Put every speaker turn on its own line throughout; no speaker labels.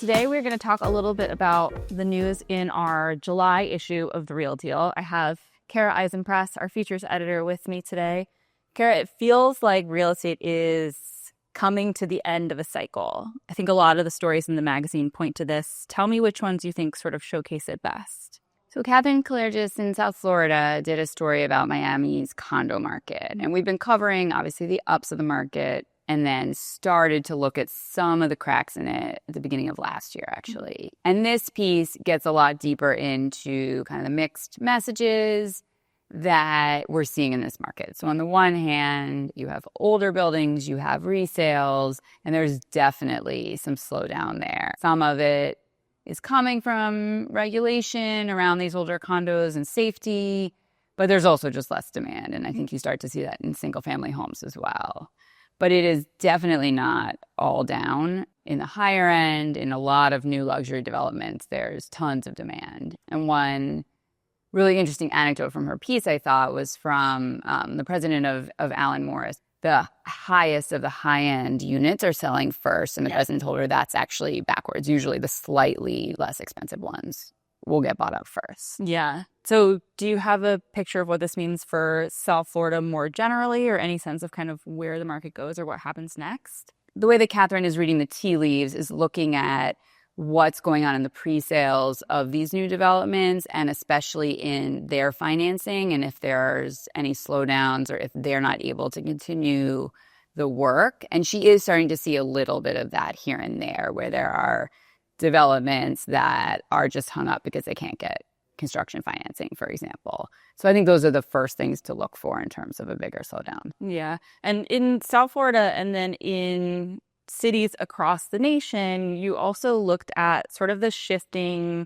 today we're going to talk a little bit about the news in our July issue of The Real Deal. I have Kara Eisenpress, our features editor, with me today. Kara, it feels like real estate is coming to the end of a cycle. I think a lot of the stories in the magazine point to this. Tell me which ones you think sort of showcase it best.
So Catherine Kalergis in South Florida did a story about Miami's condo market. And we've been covering, obviously, the ups of the market and then started to look at some of the cracks in it at the beginning of last year, actually. And this piece gets a lot deeper into kind of the mixed messages that we're seeing in this market. So on the one hand, you have older buildings, you have resales, and there's definitely some slowdown there. Some of it is coming from regulation around these older condos and safety, but there's also just less demand. And I think you start to see that in single-family homes as well. But it is definitely not all down. In the higher end, in a lot of new luxury developments, there's tons of demand. And one really interesting anecdote from her piece, I thought, was from the president of Alan Morris. The highest of the high-end units are selling first, and the president told her that's actually backwards. Usually the slightly less expensive ones will get bought up first.
Yeah. So do you have a picture of what this means for South Florida more generally, or any sense of kind of where the market goes or what happens next?
The way that Catherine is reading the tea leaves is looking at what's going on in the pre-sales of these new developments, and especially in their financing, and if there's any slowdowns or if they're not able to continue the work. And she is starting to see a little bit of that here and there, where there are developments that are just hung up because they can't get construction financing, for example. So I think those are the first things to look for in terms of a bigger slowdown.
Yeah. And in South Florida and then in cities across the nation, you also looked at sort of the shifting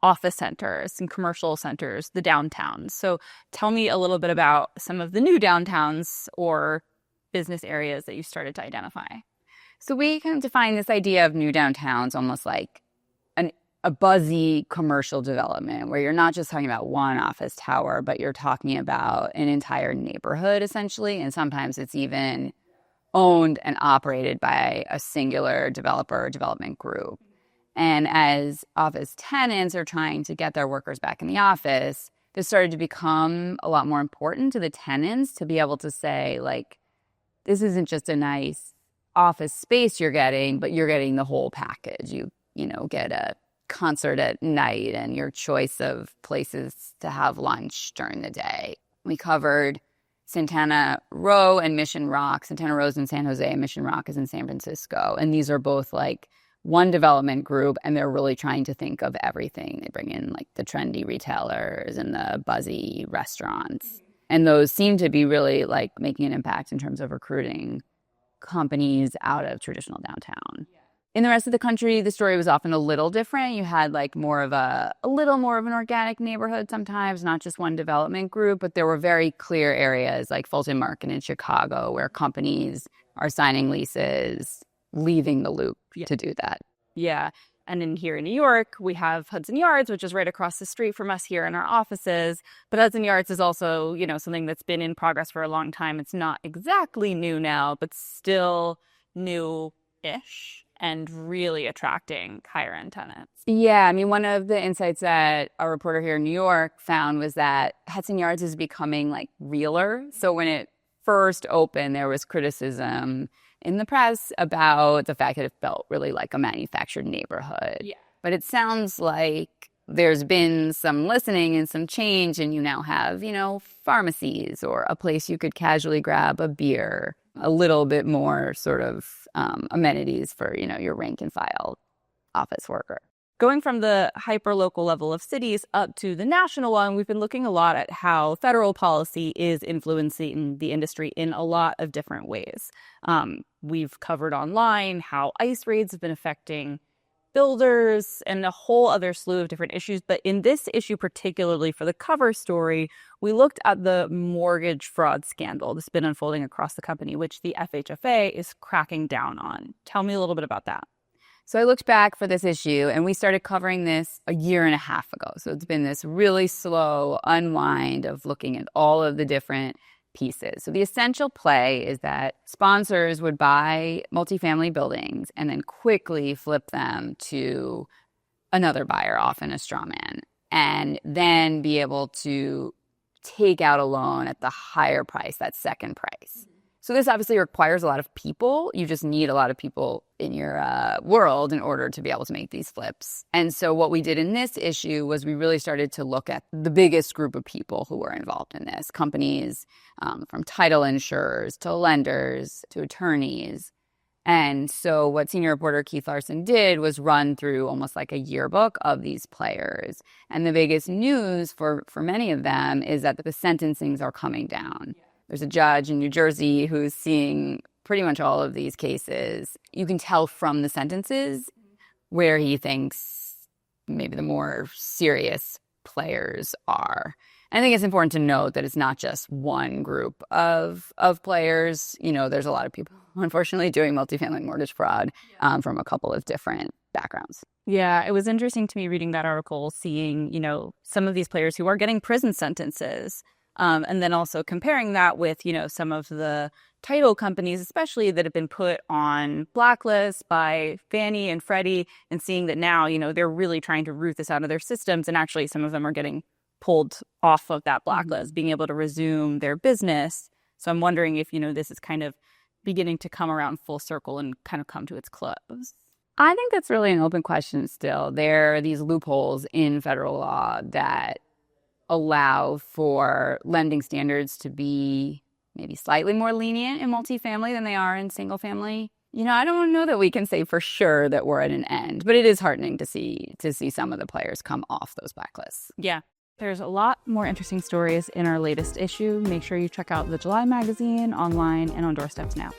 office centers and commercial centers, the downtowns. So tell me a little bit about some of the new downtowns or business areas that you started to identify.
So we kind of define this idea of new downtowns almost like a buzzy commercial development where you're not just talking about one office tower, but you're talking about an entire neighborhood, essentially. And sometimes it's even owned and operated by a singular developer or development group. And as office tenants are trying to get their workers back in the office, this started to become a lot more important to the tenants to be able to say, like, this isn't just a nice office space you're getting, but you're getting the whole package. You get a concert at night and your choice of places to have lunch during the day. We covered Santana Row and Mission Rock. Santana Row is in San Jose and Mission Rock is in San Francisco. And these are both like one development group, and they're really trying to think of everything. They bring in like the trendy retailers and the buzzy restaurants. And those seem to be really like making an impact in terms of recruiting companies out of traditional downtown. In the rest of the country, the story was often a little different. You had like a little more of an organic neighborhood sometimes, not just one development group, but there were very clear areas like Fulton Market in Chicago where companies are signing leases, leaving the loop to do that.
Yeah. And here in New York, we have Hudson Yards, which is right across the street from us here in our offices. But Hudson Yards is also, something that's been in progress for a long time. It's not exactly new now, but still new-ish and really attracting higher-end tenants.
Yeah, I mean, one of the insights that a reporter here in New York found was that Hudson Yards is becoming like realer. So when it first opened, there was criticism in the press about the fact that it felt really like a manufactured neighborhood.
Yeah.
But it sounds like there's been some listening and some change, and you now have, pharmacies or a place you could casually grab a beer, a little bit more sort of amenities for, your rank and file office worker.
Going from the hyper-local level of cities up to the national one, we've been looking a lot at how federal policy is influencing the industry in a lot of different ways. We've covered online how ICE raids have been affecting builders and a whole other slew of different issues. But in this issue, particularly for the cover story, we looked at the mortgage fraud scandal that's been unfolding across the company, which the FHFA is cracking down on. Tell me a little bit about that.
So I looked back for this issue, and we started covering this a year and a half ago. So it's been this really slow unwind of looking at all of the different pieces. So the essential play is that sponsors would buy multifamily buildings and then quickly flip them to another buyer, often a straw man, and then be able to take out a loan at the higher price, that second price. So this obviously requires a lot of people. You just need a lot of people in your world in order to be able to make these flips. And so what we did in this issue was we really started to look at the biggest group of people who were involved in this. Companies, from title insurers to lenders to attorneys. And so what senior reporter Keith Larson did was run through almost like a yearbook of these players. And the biggest news for many of them is that the sentencings are coming down. There's a judge in New Jersey who's seeing pretty much all of these cases. You can tell from the sentences where he thinks maybe the more serious players are. I think it's important to note that it's not just one group of players. You know, there's a lot of people, unfortunately, doing multifamily mortgage fraud from a couple of different backgrounds.
Yeah, it was interesting to me reading that article, seeing, you know, some of these players who are getting prison sentences. And then also comparing that with, you know, some of the title companies, especially that have been put on blacklists by Fannie and Freddie, and seeing that now, you know, they're really trying to root this out of their systems. And actually, some of them are getting pulled off of that blacklist, being able to resume their business. So I'm wondering if, you know, this is kind of beginning to come around full circle and kind of come to its close.
I think that's really an open question still. There are these loopholes in federal law that allow for lending standards to be maybe slightly more lenient in multifamily than they are in single family. You know, I don't know that we can say for sure that we're at an end, but it is heartening to see some of the players come off those blacklists.
Yeah. There's a lot more interesting stories in our latest issue. Make sure you check out the July magazine online and on doorsteps now.